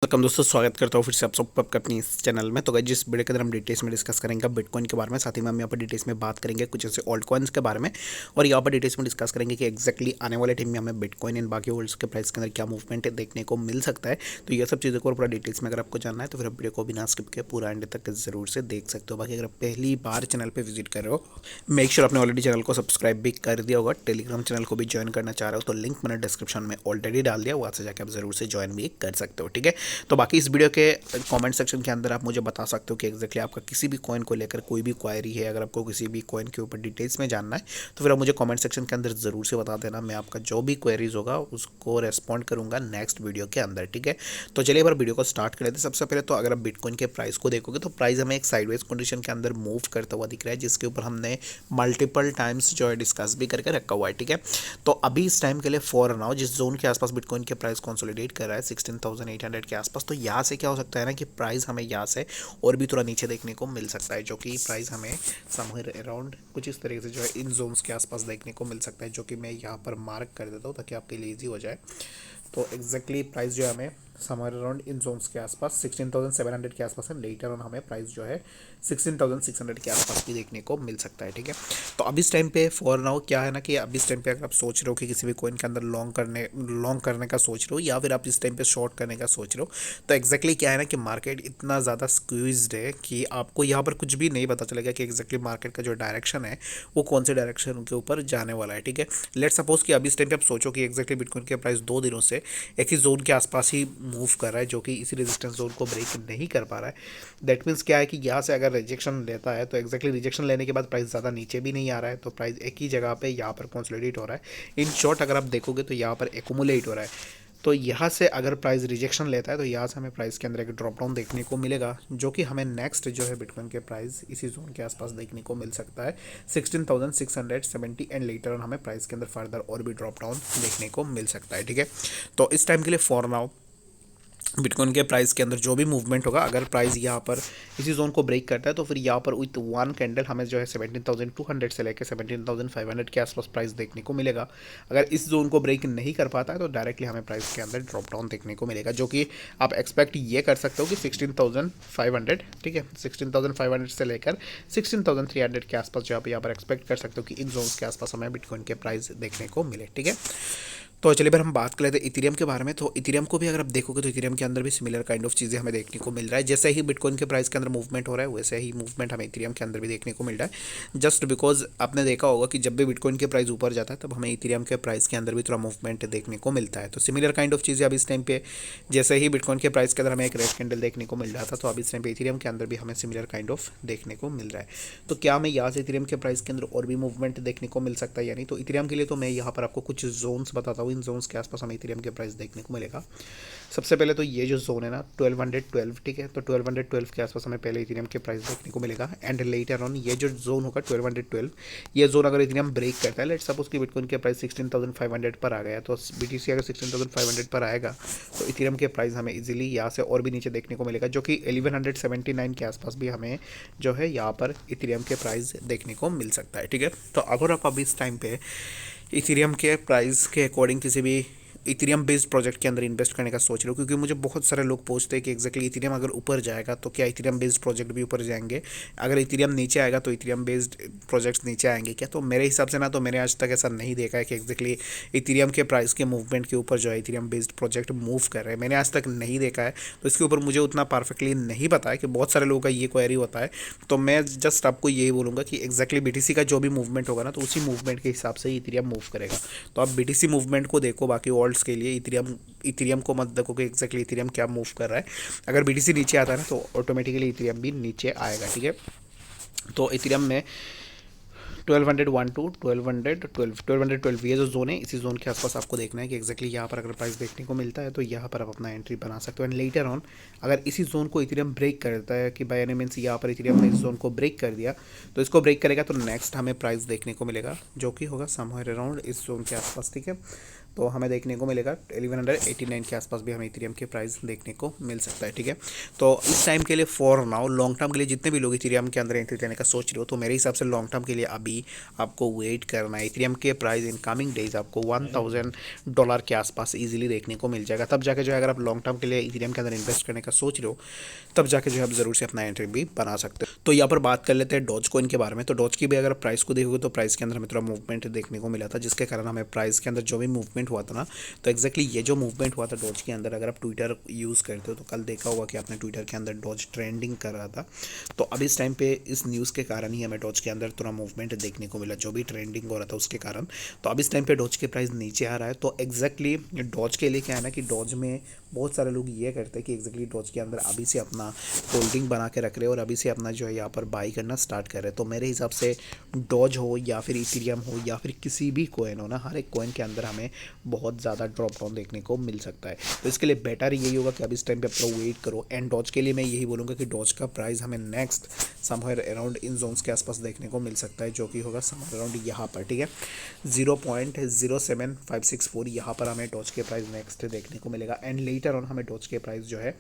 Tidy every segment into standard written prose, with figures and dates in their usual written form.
Welcome दोस्तों, स्वागत करता हूँ फिर से आप सबको आपका अपनी इस चैनल में। तो गाइस जिस वीडियो के अंदर हम डिटेल्स में डिस्कस करेंगे बिटकॉइन के बारे में, साथ ही में हम यहाँ पर डिटेल्स में बात करेंगे कुछ ऐसे ऑल्ट कॉइन्स के बारे में, और यहाँ पर डिटेल्स में डिस्कस करेंगे कि एक्जैक्टली आने वाले टाइम में हमें बिटकॉइन एंड बाकी होल्ड्स के प्राइस के अंदर क्या मूवमेंट देखने को मिल सकता है। तो ये सब चीज़ों को पूरा डिटेल्स में अगर आपको जानना है तो फिर आप वीडियो को बिना स्किप के पूरा एंड तक जरूर से देख सकते हो। बाकी अगर पहली बार चैनल पर विजिट कर रहे हो, मेक श्योर आपने ऑलरेडी चैनल को सब्सक्राइब भी कर दिया होगा। टेलीग्राम चैनल को भी ज्वाइन करना चाह रहे हो तो लिंक मैंने डिस्क्रिप्शन में ऑलरेडी डाल दिया, वहाँ से जाकर आप जरूर से ज्वाइन भी कर सकते हो। ठीक है, तो बाकी इस वीडियो के कमेंट सेक्शन के अंदर आप मुझे बता सकते हो कि एग्जैक्टली आपका किसी भी कॉइन को लेकर कोई भी क्वायरी है। अगर आपको किसी भी कॉइन के ऊपर डिटेल्स में जानना है तो फिर आप मुझे कमेंट सेक्शन के अंदर ज़रूर से बता देना। मैं आपका जो भी क्वेरीज होगा उसको रेस्पॉन्ड करूंगा नेक्स्ट वीडियो के अंदर। ठीक है, तो चलिए बार वीडियो को स्टार्ट कर लेते हैं। सबसे पहले तो अगर आप बिटकॉइन के प्राइस को देखोगे तो प्राइस हमें एक साइडवेज कंडीशन के अंदर मूव करता हुआ दिख रहा है, जिसके ऊपर हमने मल्टीपल टाइम्स जो है डिस्कस भी करके रखा हुआ है। ठीक है, तो अभी इस टाइम के लिए फॉर नाउ जिस जोन के आसपास बिटकॉइन के प्राइस कंसोलिडेट कर रहा है 16,800 के आसपास, तो यहाँ से क्या हो सकता है ना कि प्राइस हमें यहाँ से और भी थोड़ा नीचे देखने को मिल सकता है, जो कि प्राइस हमें समवेयर अराउंड कुछ इस तरीके से जो है इन जोन्स के आसपास देखने को मिल सकता है, जो कि मैं यहाँ पर मार्क कर देता हूँ ताकि आपके लिए ईजी हो जाए। तो एग्जैक्टली प्राइस जो है हमें समवेयर अराउंड इन जोन्स के आसपास 16,700 के आसपास है। लेटर ऑन हमें प्राइस जो है 16,600 के आसपास भी देखने को मिल सकता है। ठीक है, तो अभी इस टाइम पे फॉर नाउ क्या है ना कि अभी इस टाइम पे अगर आप सोच रहे हो कि किसी भी कॉइन के अंदर लॉन्ग करने का सोच रहे हो या फिर आप इस टाइम पे शॉर्ट करने का सोच रहे हो, तो एग्जैक्टली क्या है ना कि मार्केट इतना ज़्यादा स्क्वीज्ड है कि आपको यहाँ पर कुछ भी नहीं पता चलेगा कि एग्जैक्टली मार्केट का जो डायरेक्शन है वो कौन से डायरेक्शन के ऊपर जाने वाला है। ठीक है, लेट सपोज कि अभी इस टाइम पे आप सोचो कि एग्जैक्टली बिटकॉइन के प्राइस 2 दिनों से एक ही जोन के आसपास ही मूव कर रहा है, जो कि इसी रेजिस्टेंस जोन को ब्रेक नहीं कर पा रहा है। दैट मीन्स क्या है कि यहाँ से अगर रिजेक्शन लेता है तो एग्जैक्टली रिजेक्शन लेने के बाद प्राइस ज़्यादा नीचे भी नहीं आ रहा है, तो प्राइस एक ही जगह पे यहाँ पर कंसोलिडेट हो रहा है। इन शॉर्ट अगर आप देखोगे तो यहाँ पर एक्यूमुलेट हो रहा है। तो यहाँ से अगर प्राइस रिजेक्शन लेता है तो यहाँ से हमें प्राइस के अंदर एक ड्रॉप डाउन देखने को मिलेगा, जो कि हमें नेक्स्ट जो है बिटकॉइन के प्राइस इसी जोन के आसपास देखने को मिल सकता है 16,670 एंड लेटर ऑन हमें प्राइस के अंदर फर्दर और भी ड्रॉप डाउन देखने को मिल सकता है। ठीक है, तो इस टाइम के लिए फॉर नाउ बिटकॉइन के प्राइस के अंदर जो भी मूवमेंट होगा, अगर प्राइस यहाँ पर इसी जोन को ब्रेक करता है तो फिर यहाँ पर विथ वन कैंडल हमें जो है 17,200 से लेकर 17,500 के आसपास प्राइस देखने को मिलेगा। अगर इस जोन को ब्रेक नहीं कर पाता है तो डायरेक्टली हमें प्राइस के अंदर ड्रॉप डाउन देखने को मिलेगा, जो कि आप एक्सपेक्ट ये कर सकते हो कि 16,500। ठीक है, 16,500 से लेकर 16,300 के आसपास जो आप यहाँ पर एक्सपेक्ट कर सकते हो कि इन जोन्स के आसपास हमें बिटकॉइन के प्राइस देखने को मिले। ठीक है, तो चलिए फिर हम बात कर लेते हैं इथेरियम के बारे में। तो इथेरियम को भी अगर आप देखोगे तो इथेरियम के अंदर भी सिमिलर काइंड ऑफ चीज़ें हमें देखने को मिल रहा है। जैसे ही बिटकॉइन के प्राइस के अंदर मूवमेंट हो रहा है वैसे ही मूवमेंट हमें इथेरियम के अंदर भी देखने को मिल रहा है। जस्ट बिकॉज आपने देखा होगा कि जब भी बिटकॉइन के प्राइस ऊपर जाता है तब हमें इथेरियम के प्राइस के अंदर भी थोड़ा मूवमेंट देखने को मिलता है। तो सिमिलर काइंड ऑफ चीज़ें अब इस टाइम पे जैसे ही बिटकॉइन के प्राइस के अंदर हमें एक रेड कैंडल देखने को मिल रहा था, तो अब इस टाइम पे इथेरियम के अंदर भी हमें सिमिलर काइंड ऑफ देखने को मिल रहा है। तो क्या हमें यहाँ से इथेरियम के प्राइस के अंदर और भी मूवमेंट देखने को मिल सकता है या नहीं? तो इथेरियम के लिए तो मैं यहाँ पर आपको कुछ जोन्स बताता हूँ, इन जोन्स के आसपास हमें इथेरियम के प्राइस देखने को मिलेगा। सबसे पहले तो ये जो जोन है ना 1212, ठीक है, तो 1212 के आसपास हमें पहले इथेरियम के प्राइस देखने को मिलेगा। एंड लेटर ऑन ये जो जोन होगा 1212, ये जोन अगर इथेरियम ब्रेक करता है, लेट्स सपोज कि बिटकॉइन के प्राइस 16,500 पर आ गया, तो बीटीसी अगर 16,500 पर आएगा तो इथेरियम के प्राइस हमें इजीली यहाँ से और भी नीचे देखने को मिलेगा, जो कि 1179 के आसपास भी हमें जो है यहाँ पर इथेरियम के प्राइस देखने को मिल सकता है। ठीक है, तो अगर आप अभी इस टाइम पे इथेरियम के प्राइस के अकॉर्डिंग किसी भी इथेरियम बेस्ड प्रोजेक्ट के अंदर इन्वेस्ट करने का सोच रहे हो, क्योंकि मुझे बहुत सारे लोग पूछते हैं कि एक्जैक्टली इथेरियम अगर ऊपर जाएगा तो क्या इथेरियम बेस्ड प्रोजेक्ट भी ऊपर जाएंगे, अगर इथेरियम नीचे आएगा तो इथेरियम बेस्ड प्रोजेक्ट्स नीचे आएंगे क्या? तो मेरे हिसाब से ना, तो मैंने आज तक ऐसा नहीं देखा है कि एक्जैक्टली इथेरियम के प्राइस के मूवमेंट के ऊपर जो है इथेरियम बेस्ड प्रोजेक्ट मूव कर रहे हैं, मैंने आज तक नहीं देखा है। तो इसके ऊपर मुझे उतना परफेक्टली नहीं पता है कि बहुत सारे लोगों का ये क्वेरी होता है। तो मैं जस्ट आपको यही बोलूँगा कि एक्जैक्टली बीटीसी का जो भी मूवमेंट होगा ना, तो उसी मूवमेंट के हिसाब से ही इथेरियम मूव करेगा। तो आप बीटीसी मूवमेंट को देखो, बाकी ऑल्ट्स के लिए इथेरियम को मत देखो कि एक्जैक्टली इथेरियम क्या मूव कर रहा है। अगर बीटीसी नीचे आता है ना तो ऑटोमेटिकली इथेरियम भी नीचे आएगा। ठीक है, तो इथेरियम में 1201 टू 1212 ये जो जोन है, इसी जोन के आसपास आपको देखना है कि एक्जैक्टली यहाँ पर अगर प्राइस देखने को मिलता है तो यहाँ पर आप अपना एंट्री बना सकते हो। एंड लेटर ऑन अगर इसी जोन को इथेरियम ब्रेक कर देता है कि बाय एनी मींस यहाँ पर इथेरियम ने इस जोन को ब्रेक कर दिया, तो इसको ब्रेक करेगा तो नेक्स्ट हमें प्राइस देखने को मिलेगा, जो कि होगा समवेयर अराउंड इस जोन के आसपास। ठीक है, तो हमें देखने को मिलेगा 1189 के आसपास भी हमें इथेरियम के प्राइस देखने को मिल सकता है, ठीक है। तो इस टाइम के लिए फॉर नाउ लॉन्ग टर्म के लिए जितने भी लोग इथेरियम के अंदर एंट्री लेने का सोच रहे हो, तो मेरे हिसाब से लॉन्ग टर्म के लिए अभी आपको वेट करना है। इथेरियम के प्राइस इन कमिंग डेज आपको $1000 के आसपास इजीली देखने को मिल जाएगा। तब जाके जो है अगर आप लॉन्ग टर्म के लिए इथेरियम के अंदर इन्वेस्ट करने का सोच रहे हो, तब जाके जो है आप ज़रूर से अपना एंट्री भी बना सकते हो। तो यहाँ पर बात कर लेते हैं डॉज कॉइन के बारे में। तो डॉज की भी अगर प्राइस को देखोगे तो प्राइस के अंदर हमें थोड़ा मूवमेंट देखने को मिला था, जिसके कारण हमें प्राइस के अंदर जो भी मूवमेंट हुआ था ना, तो एक्जैक्टली ये जो मूवमेंट हुआ था डॉज के अंदर, अगर आप ट्विटर यूज़ करते हो तो कल देखा होगा कि आपने ट्विटर के अंदर डॉज ट्रेंडिंग कर रहा था। तो अब इस टाइम पे इस न्यूज़ के कारण ही हमें डॉज के अंदर थोड़ा मूवमेंट देखने को मिला, जो भी ट्रेंडिंग हो रहा था उसके कारण। तो अब इस टाइम पे डॉज के प्राइस नीचे आ रहा है। तो एक्जैक्टली डॉज के लिए क्या है ना कि डॉज में बहुत सारे लोग ये करते हैं कि एक्जैक्टली डॉज के अंदर अभी से अपना होल्डिंग बना के रख रहे हैं और अभी से अपना जो है यहाँ पर बाई करना स्टार्ट कर रहे हैं। तो मेरे हिसाब से डॉज हो या फिर इथेरियम हो या फिर किसी भी कॉइन हो ना, हर एक कॉइन के अंदर हमें बहुत ज़्यादा ड्रॉप डाउन देखने को मिल सकता है। तो इसके लिए बेटर यही होगा कि अब इस टाइम पे अपना वेट करो। एंड डॉज के लिए मैं यही बोलूँगा कि डॉज का प्राइस हमें next somewhere around in zones के आसपास देखने को मिल सकता है, जो कि होगा समवेयर अराउंड यहाँ पर, ठीक है। 0.07564 यहाँ पर हमें डॉज के प्राइस नेक्स्ट देखने को मिलेगा। एंड लेटर ऑन हमें डॉज के प्राइस जो है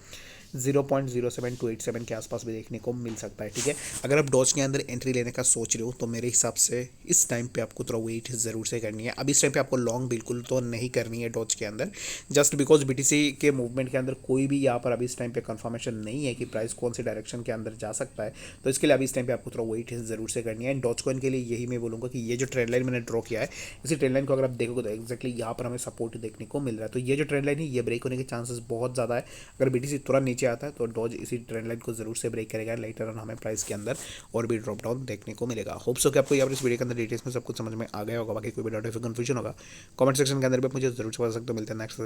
0.07287 के आसपास भी देखने को मिल सकता है, ठीक है। अगर आप डॉज के अंदर एंट्री लेने का सोच रहे हो तो मेरे हिसाब से इस टाइम पे आपको थोड़ा वेट ज़रूर से करनी है। अब इस टाइम पे आपको लॉन्ग बिल्कुल तो नहीं करनी है डॉज के अंदर, जस्ट बिकॉज बीटीसी के मूवमेंट के अंदर कोई भी यहाँ पर अभी इस टाइम पे कंफर्मेशन नहीं है कि प्राइस कौन सी डायरेक्शन के अंदर जा सकता है। तो इसके लिए अभी इस टाइम पे आपको थोड़ा वेट ज़रूर से करनी है। एंड डॉज कॉइन के लिए यही मैं बोलूँगा कि ये जो ट्रेंड लाइन मैंने ड्रॉ किया है, इसी ट्रेंड लाइन को अगर आप देखोगे तो एक्जैक्टली यहाँ पर हमें सपोर्ट देखने को मिल रहा है। तो ये जो ट्रेंड लाइन है ये ब्रेक होने के चांसेस बहुत ज़्यादा है। अगर बीटीसी तुरंत नीचे आता है तो डॉज इसी ट्रेंड लाइन को जरूर से ब्रेक करेगा। लेटर ऑन हमें प्राइस के अंदर और भी ड्रॉप डाउन देखने को मिलेगा। होप्स हो कि आपको यहाँ पर इस वीडियो के अंदर डिटेल्स में सब कुछ समझ में आ गया होगा। बाकी कोई भी डाउट या फिर कंफ्यूजन होगा कमेंट सेक्शन के अंदर भी मुझे जरूर से बता सकते हो। मिलते हैं नेक्स्ट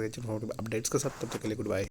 अपडेट्स के साथ, तब तक के लिए गुड बाय।